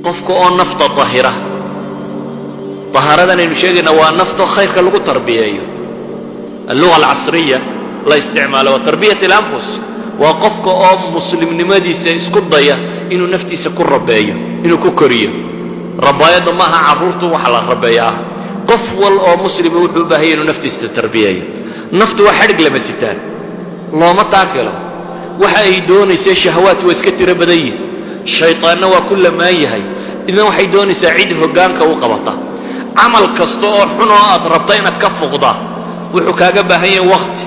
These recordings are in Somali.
qofka oo nafta tahira طهارتنا نشيغنا ونفط خير كلغو تربية اللغة العصرية لا استعمالها وتربية الأنفس وقفك أم مسلم نمادي سيسكضية إنه نفتي سكر رباية إنه كوكرية رباية ضمها عبورته وحلا رباية قف والأم مسلم وحبها إنه نفتي ستربية نفط وحرق لما ستان الله ما تاكله وحيدوني سي شهوات واسكتر بديه الشيطان وكل ما يهي إنه وحيدوني سعيد هقانك وقبطه عمل كستو حنو أضربتين كفقضة وحكاك بهي وقت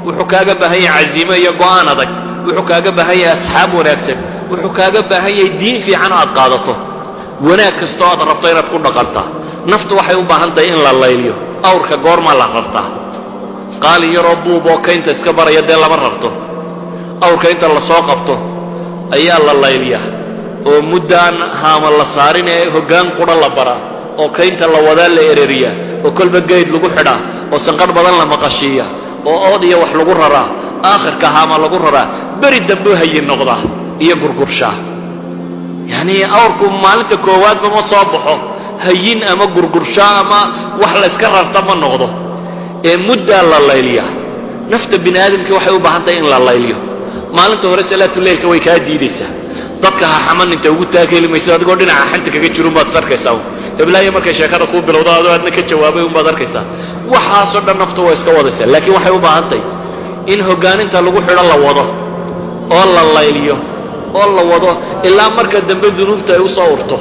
وحكاك بهي عزيمة يقوان ذك وحكاك بهي أصحاب ونكسب وحكاك بهي دين في عنا قادته وناك كستو أضربتين تكون نقلته نفط وحي وبهنت إن لليليو أورك قورما لغرته قال يا ربو بوكين تسكبر يدي الله مررته أورك انت اللي سوقبته أيا لليليا ومدان هام الله صارين هقان قرى الله برا oo kaynta la wada la ereriya oo kolba geed lagu xidhaa oo sanqar badan la maqashiya oo oodiya wax lagu raraa aakhirka haama lagu raraa bari dambe hayin noqda iyo gurgursha yani awrku maalinta koowaad ma soo baxo hayin ama gurgursha ama wax la iska rarta ma noqdo ee mudda la layliya nafta bini'aadamka waxay u baahan tahay in la layliyo maalinta hore salaatu leelka way ka diidaysaa dadka ha xaman inta ugu taageelimayso adigoo dhinaca xanta kaga jiro baad sarkaysaa إبلاي مركز شاكرة كوب بالوضع هذا أدنى كجوابه وما ذكرسا وحاصل نفطه ويسكوادسا لكن وحي وبعانتي إن هجان أنت لقوا حر الله وضع الله يليه الله وضع إلا مركز دم الذنوب تيوصورته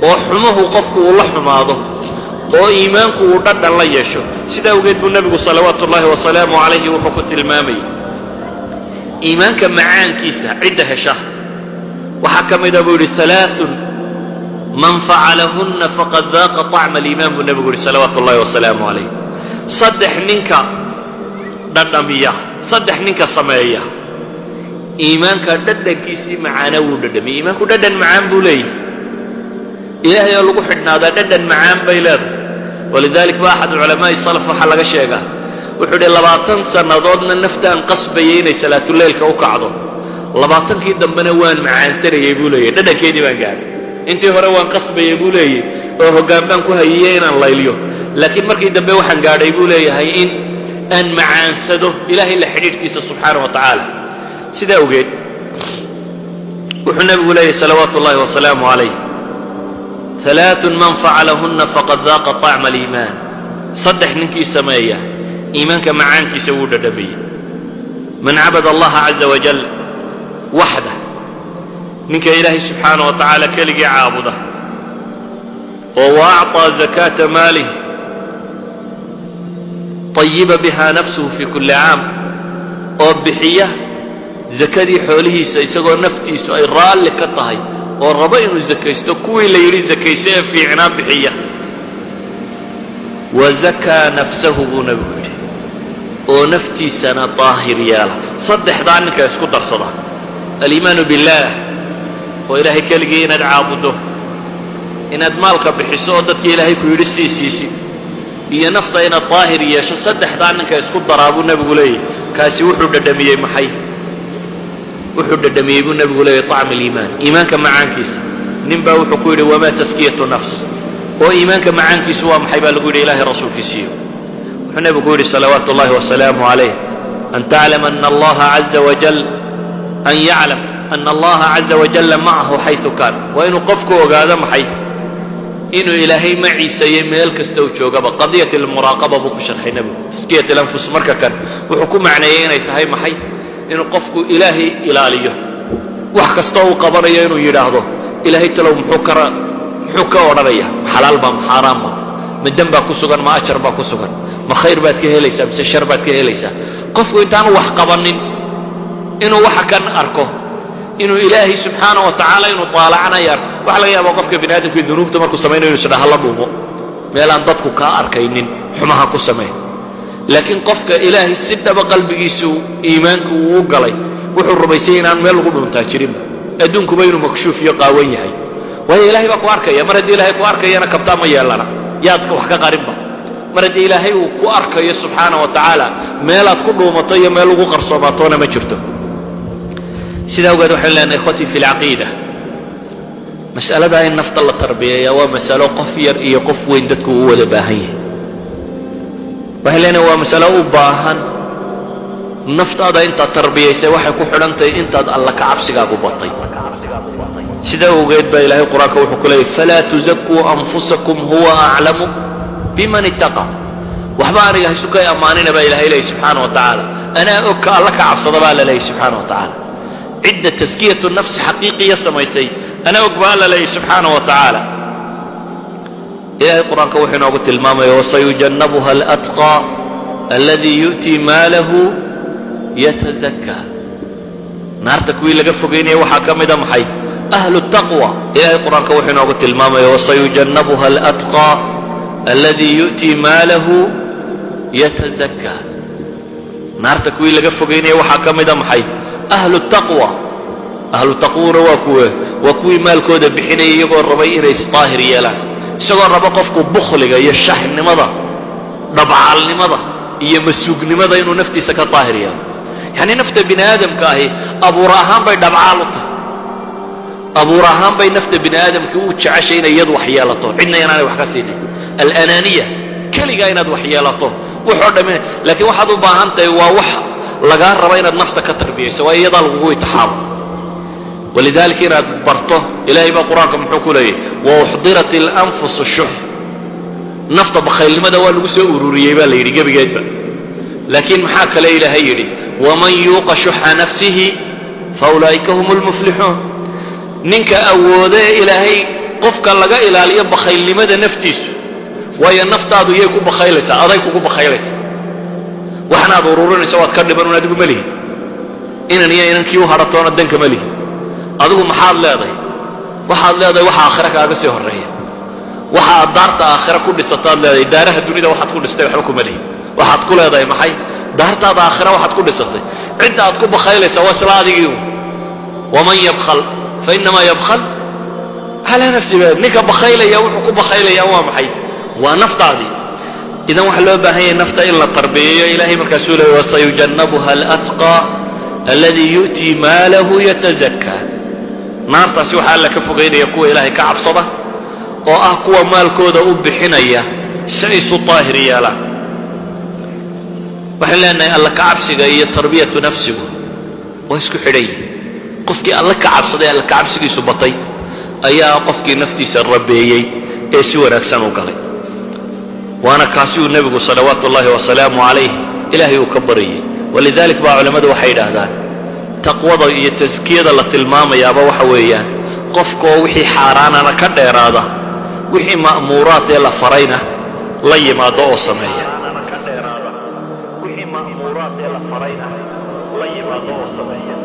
وحمه قفك ولحم هذا وإيمانك ورد الله يشوف سيدا وجد النبي صلوات الله وسلامه عليه وحكت المامي إيمانك معان كيسة عدها شهر وحكم إذا بيقول ثلاث من فعلهن فقد ذاق طعم الإيمان بالنبي صلوات الله وسلامه عليه صدح منك ددمية صدح منك صمية إيمانك ددن كيسي معانا وددم إيمانك ددن معان بولي إلهي يلقو حدنا هذا ددن معان بيلاد ولذلك واحد علماء الصلف وحلق الشيخة وحد اللباطن سنضودنا نفتان قصبيين صلاة الليل كوكعضو اللباطن كي دنبنا وان معان سري يقولي ددن كيدي ما قال intii hore waan qasbay buu leeyahay oo hogaan baan ku hayay inaan layliyo laakiin markii dambe waxaan gaadhay buu leeyahay in aan macaansado ilaahay la xiriirkiisa subhanahu wa ta'ala sida ogeed wuxuu nabigu leeyahay salawaatu ullaahi wa salaamu alayhi ثلاث من فعلهن فقد ذاق طعم الإيمان صدح نكي سمايا إيمانك معانك سود دبي من عبد الله عز وجل وحده منك إلهي سبحانه وتعالى كلقي عابده وأعطى زكاة ماله طيب بها نفسه في كل عام وبحية زكاة حوله سيسقو نفتي سؤال رال لك الطهي والربين الزكاة كوي ليري زكاة في عناب بحية وزكى نفسه نبوه ونفتي سنة طاهر يالا صدح ضعنك اسكتر صدا الإيمان بالله وإلهي كالقي إناد عابده إناد مالك بحسودك إلهي كيري سيسي هي نفط إن الطاهر ياشا صدح ضعنك اسكت ضرابو النبي قولي كاسي وحد الدمية محي وحد الدمية النبي قولي طعم الإيمان إيمانك معانكيس ننبا وحكوري وما تزكية نفس وإيمانك معانكيس ومحي بالقولي إلهي رسول كيسيو النبي قولي صلوات الله وسلامه عليه أن تعلم أن الله عز وجل أن يعلم أن الله عز وجل معه حيث كان وإنه قفك وقادم حي إنه إلهي معي سيميل كستوجوغا قضية المراقبة بكشر حين تسكية الأنفس مركا كان وحكومة عنيين يتهي محي إنه قفك إلهي إلاليه وحكستو قبريا إنه يلاهضه إلهي تلو محوكا ورريا حلال بام حرام بام من دم باكو سوغان ما أشر باكو سوغان ما خير باتك هيليسا بس الشر باتك هيليسا قفك إنتان وحقبنين إنه وحكا أركو إنه إلهي سبحانه وتعالى إنه طالعنا يار وحلا يا وقفك بنادم في الذنوب تمركو سمين إنه سنة الله بومو ميلان ضدكو كأر كينين حماها كو سمين لكن قفك إلهي السنة بقلب يسو إيمانك ووقلي وحو الربيسين عن ميلغو بمتاجرين أدونكو بينو مكشوف يقاوي هاي وهي إلهي بكو أركي يا مرد إلهي كو أركي أنا كبتا ما يالنا يادك وحكا قريبا مرد إلهي كو أركي سبحانه وتعالى ميلات كله مطية ميلغو قرصوماتونا ما جرتو سيدا وقد وحل لنا إخوتي في العقيدة mas'alada in nafta la tarbiyeeya waa mas'alo qof yar iyo qof weyn dadku u wada baahan yahay. waxay leenahay waa mas'alo u baahan naftaada intaad tarbiyaysay waxay ku xidhan tahay intaad alla ka cabsigaagu batay. sidaa ogeed baa ilaahay qur-aanka wuxuu ku leeyahy falaa tuzakuu anfusakum huwa aclamu biman ittaqa. waxba aniga haysu ka ammaanina baa ilaahay leeyahy subxaana wa tacaala. anaa og ka alla ka cabsada baa la leeyahy subxaana wa tacaala. cidda taskiyatu nafsi xaqiiqiya samaysay anaa og baa alla leeyahy subxaana wa tacaala. ilaahay qur-aanka wuxuu inoogu tilmaamaya wasayujannabuha alatqaa alladii yu'tii maalahu yatazakkaa. naarta kuwii laga fogeynaya waxaa ka mida maxay? ahlu taqwa. ilaahay qur-aanka wuxuu inoogu tilmaamaya wasayujannabuha alatqaa alladii yu'tii maalahu yatazakkaa. naarta kuwii laga fogeynaya waxaa ka mida maxay? ahlu taqwa. ahlu taqwana waa kuwii maalkooda bixinaya iyagoo rabay inay isdaahir yeelaan, isagoo raba qofku bukhliga iyo shaxnimada, dhabcaalnimada iyo masuugnimada inuu naftiisa ka daahir yeelo. yacni nafta bini aadamka ahi abuur ahaan bay dhabcaal u tahay. abuur ahaan bay nafta bini aadamka u jeceshay inay iyadu wax yeelato, cidna inaanay wax ka siinin. alanaaniya, keligaa inaad wax yeelato wuxoo dhammin. laakiin waxaad u baahan tahay waa wax lagaa raba inaad nafta ka tarbiyayso, waa iyadaa lagugu itixaamo. walidaalika inaad barto, ilaahay baa qur-aanka muxuu ku leeyahy wauxdirat ilanfusu shux. nafta bakhaylnimada waa lagu soo ururiyey baa la yidhi gebigeedba. laakiin maxaa kale ilaahay yidhi waman yuuqa shuxa nafsihi faulaa'ika hum lmuflixuun. ninka awoode ee ilaahay qofka laga ilaaliyo bakhaylnimada naftiisu, waayo naftaadu yay ku bakhaylaysaa, aday kugu bakhaylaysaa. waxnaad ururinaysa waad ka dhiban un adigu ma lihi. inan iyo inankii u hadhatoona danka ma lihi. adigu maxaad leedahay? waxaad leedahay waxa aakhira kaaga sii horreeya. waxa aad daarta aakhira ku dhisataad leedahay. daaraha dunida waxaad ku dhistay waxba kuma lihi. waxaad ku leedahay maxay? daartaada aakhira waxaad ku dhisatay. cidda aad ku bakhaylaysaa waa isla adigii un. waman yabkhal fainamaa yabkhal calaa nafsi. ninka bakhaylaya wuxuu ku bakhaylayaa waa maxay? waa naftaadii. idan waxaa loo baahan yahay nafta in la tarbiyeeyo. ilaahay markaasuu leeyay wasayujannabuha alatqaa alladii yu'tii maalahu yatazakkaa. naartaasi waxaa alla ka fogeynaya kuwa ilaahay ka cabsada oo ah kuwa maalkooda u bixinaya si ay isu daahir yeelaan. waxaan leenahay alla ka cabsiga iyo tarbiyatu nafsigu waa isku xidhan yihin. qofkii alla ka cabsaday alla ka cabsigiisu batay ayaa qofkii naftiisa rabeeyey ee si wanaagsan u galay. waana kaasi uu nebigu salawaatu ullaahi wasalaamu calayh ilaahay uu ka baryay. walidalik baa culammadu waxay yidhaahdaan taqwada iyo taskiyada la tilmaamayaaba waxa weeyaan qofkoo wixii xaaraanana ka dheeraada, wixii ma'muuraad ee la farayna la yimaado oo sameeya. wixii ma'muuraad ee la farayna la yimaado oo sameeya.